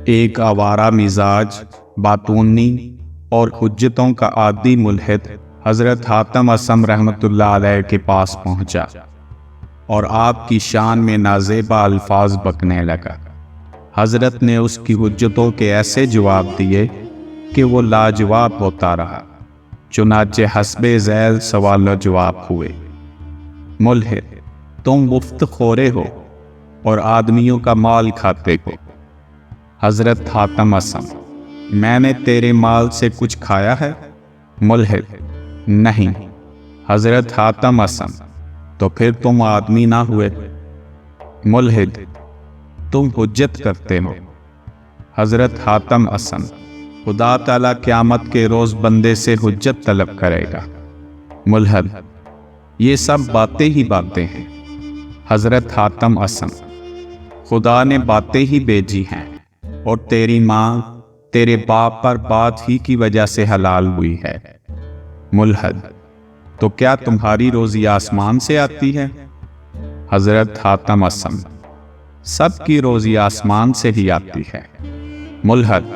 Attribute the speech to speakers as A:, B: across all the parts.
A: ایک آوارہ مزاج، باتونی اور حجتوں کا عادی ملحد حضرت حاتم اصم رحمۃ اللہ علیہ کے پاس پہنچا اور آپ کی شان میں نازیبا الفاظ بکنے لگا۔ حضرت نے اس کی حجتوں کے ایسے جواب دیے کہ وہ لاجواب ہوتا رہا، چنانچہ حسب ذیل سوال و جواب ہوئے۔ ملحد: تم مفت خورے ہو اور آدمیوں کا مال کھاتے ہو۔ حضرت حاتم اصم: میں نے تیرے مال سے کچھ کھایا ہے؟ ملحد: نہیں۔ حضرت حاتم اصم: تو پھر تم آدمی نہ ہوئے۔ ملحد: تم حجت کرتے ہو۔ حضرت حاتم اصم: خدا تعالیٰ قیامت کے روز بندے سے حجت طلب کرے گا۔ ملحد: یہ سب باتیں ہی باتیں ہیں۔ حضرت حاتم اصم: خدا نے باتیں ہی بھیجی ہیں، اور تیری ماں تیرے باپ پر بات ہی کی وجہ سے حلال ہوئی ہے۔ ملحد: تو کیا تمہاری روزی آسمان سے آتی ہے؟ حضرت حاتم اصم: سب کی روزی آسمان سے ہی آتی ہے۔ ملحد: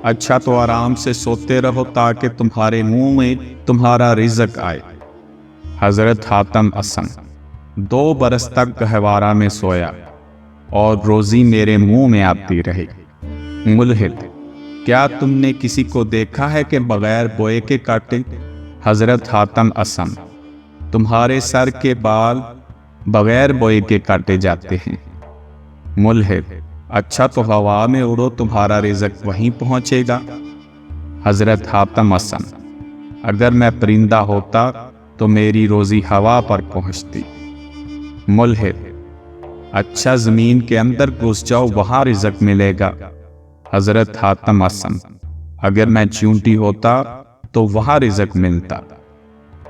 A: اچھا تو آرام سے سوتے رہو تاکہ تمہارے منہ میں تمہارا رزق آئے۔ حضرت حاتم اصم: 2 برس تک گہوارہ میں سویا اور روزی میرے منہ میں آتی رہی۔ ملحد: کیا تم نے کسی کو دیکھا ہے کہ بغیر بوئے کے کاٹے؟ حضرت حاتم اصم: تمہارے سر کے بال بغیر بوئے کے کاٹے جاتے ہیں۔ ملحد: اچھا تو ہوا میں اڑو، تمہارا رزق وہیں پہنچے گا۔ حضرت حاتم اصم: اگر میں پرندہ ہوتا تو میری روزی ہوا پر پہنچتی۔ ملحد: اچھا زمین کے اندر گھس جاؤ، وہاں رزق ملے گا۔ حضرت حاتم اصم: اگر میں چیونٹی ہوتا تو وہاں رزق ملتا۔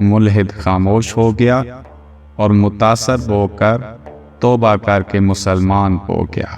A: ملحد خاموش ہو گیا اور متاثر ہو کر توبہ کر کے مسلمان ہو گیا۔